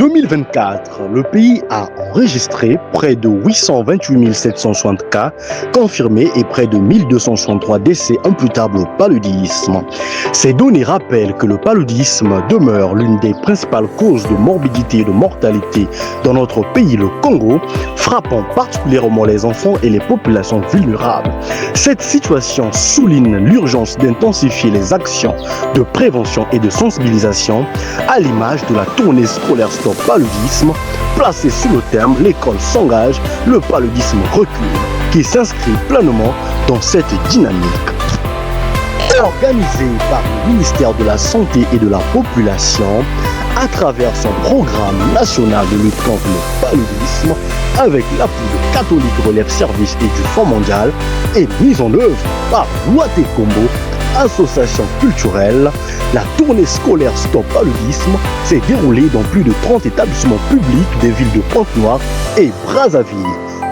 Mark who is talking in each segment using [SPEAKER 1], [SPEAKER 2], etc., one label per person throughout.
[SPEAKER 1] 2024, le pays a enregistré près de 828 760 cas confirmés et près de 1263 décès imputables au paludisme. Ces données rappellent que le paludisme demeure l'une des principales causes de morbidité et de mortalité dans notre pays, le Congo, frappant particulièrement les enfants et les populations vulnérables. Cette situation souligne l'urgence d'intensifier les actions de prévention et de sensibilisation à l'image de la tournée scolaire Stop Paludisme, placée sous le terme L'école s'engage, le paludisme recule, qui s'inscrit pleinement dans cette dynamique. Organisée par le ministère de la Santé et de la Population, à travers son programme national de lutte contre le paludisme, avec l'appui de Catholique Relève Service et du Fonds mondial, et mise en œuvre par Loité Combo, association culturelle, la tournée scolaire Stop Paludisme s'est déroulée dans plus de 30 établissements publics des villes de Pointe-Noire et Brazzaville.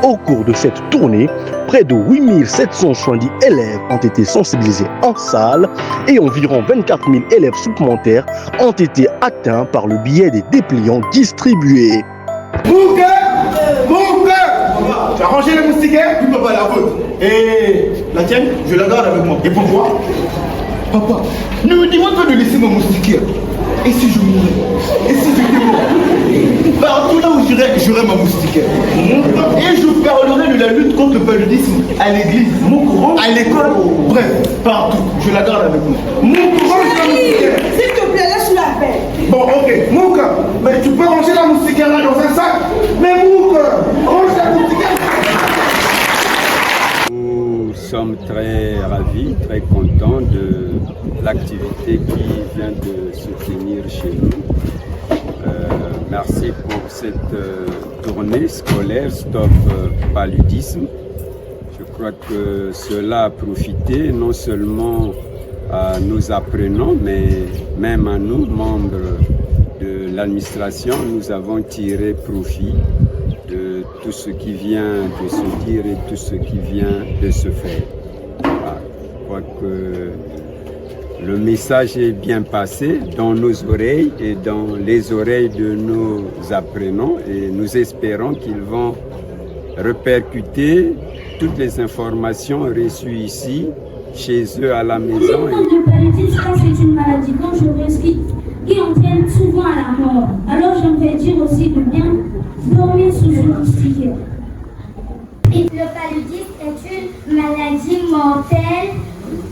[SPEAKER 1] Au cours de cette tournée, près de 8770 élèves ont été sensibilisés en salle et environ 24 000 élèves supplémentaires ont été atteints par le biais des dépliants distribués.
[SPEAKER 2] Mon cœur, tu as rangé les moustiquaires? Oui, papa, la vôtre. Et la tienne, je la garde avec moi. Et pourquoi? Papa, ne me dis-moi pas de laisser ma moustiquaire. Et si je mourais? Et si j'étais mort? Partout là où j'irais, j'aurais ma moustiquaire. Et je parlerai de la lutte contre le paludisme à l'église, à l'école, bref, partout. Je la garde avec moi. Mon courage, la moustiquaire.
[SPEAKER 3] S'il te plaît, laisse-la faire.
[SPEAKER 2] Bon, ok, Mouka, mais tu peux ranger la moustiquaire là dans un sac? Mais Mouka, range la moustiquaire.
[SPEAKER 4] Nous sommes très ravis, très contents de l'activité qui vient de se tenir chez nous. Merci pour cette tournée scolaire Stop Paludisme. Je crois que cela a profité non seulement à nos apprenants, mais même à nous, membres de l'administration. Nous avons tiré profit de tout ce qui vient de se dire et tout ce qui vient de se faire. Voilà. Je crois que le message est bien passé dans nos oreilles et dans les oreilles de nos apprenants et nous espérons qu'ils vont répercuter toutes les informations reçues ici, chez eux à la maison.
[SPEAKER 5] Le paludisme, c'est une maladie dangereuse qui entraîne souvent à la mort. Alors j'aimerais dire aussi de bien dormir sous une moustiquaire.
[SPEAKER 6] Le paludisme est une maladie mortelle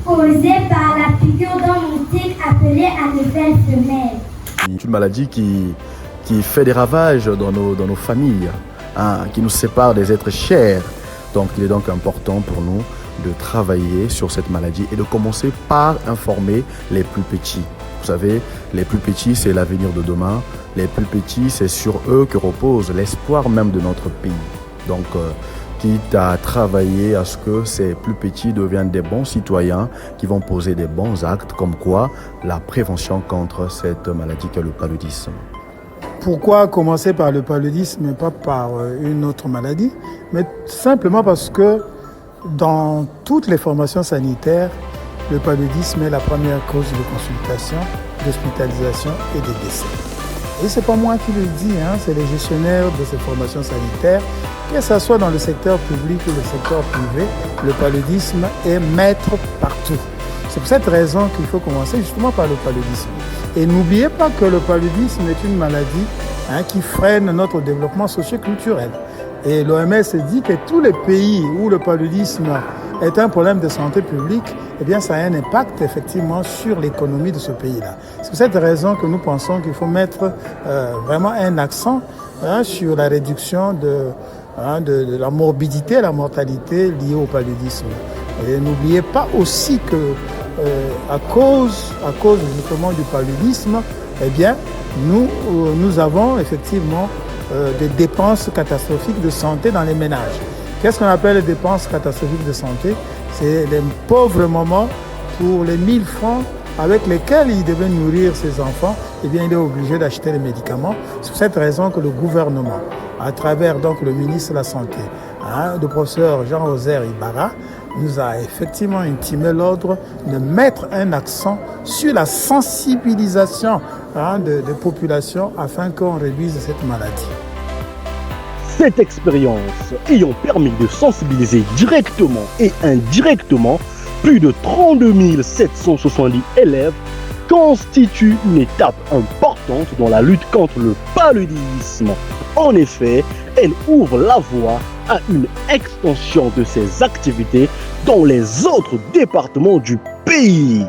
[SPEAKER 6] causée par la piqûre d'un moustique appelé anophèle femelle.
[SPEAKER 7] C'est une maladie qui fait des ravages dans nos familles, qui nous sépare des êtres chers. Donc il est donc important pour nous de travailler sur cette maladie et de commencer par informer les plus petits. Vous savez, les plus petits, c'est l'avenir de demain. Les plus petits, c'est sur eux que repose l'espoir même de notre pays. Donc, quitte à travailler à ce que ces plus petits deviennent des bons citoyens qui vont poser des bons actes, comme quoi la prévention contre cette maladie qu'est le paludisme.
[SPEAKER 8] Pourquoi commencer par le paludisme et pas par une autre maladie? Mais simplement parce que dans toutes les formations sanitaires, le paludisme est la première cause de consultation, d'hospitalisation et de décès. Et ce n'est pas moi qui le dis, c'est les gestionnaires de ces formations sanitaires, que ce soit dans le secteur public ou le secteur privé, le paludisme est maître partout. C'est pour cette raison qu'il faut commencer justement par le paludisme. Et n'oubliez pas que le paludisme est une maladie qui freine notre développement socio-culturel. Et l'OMS dit que tous les pays où le paludisme est un problème de santé publique, eh bien ça a un impact effectivement sur l'économie de ce pays-là. C'est pour cette raison que nous pensons qu'il faut mettre vraiment un accent sur la réduction de la morbidité et la mortalité liée au paludisme. Et n'oubliez pas aussi que à cause justement du paludisme, eh bien nous avons effectivement des dépenses catastrophiques de santé dans les ménages. Qu'est-ce qu'on appelle les dépenses catastrophiques de santé? C'est les pauvres moments pour les 1000 francs avec lesquels il devait nourrir ses enfants. Eh bien, il est obligé d'acheter les médicaments. C'est pour cette raison que le gouvernement, à travers donc le ministre de la Santé, le professeur Jean-Rosaire Ibarra, nous a effectivement intimé l'ordre de mettre un accent sur la sensibilisation de population afin qu'on réduise cette maladie.
[SPEAKER 1] Cette expérience ayant permis de sensibiliser directement et indirectement plus de 32 770 élèves constitue une étape importante dans la lutte contre le paludisme. En effet, elle ouvre la voie à une extension de ces activités dans les autres départements du pays.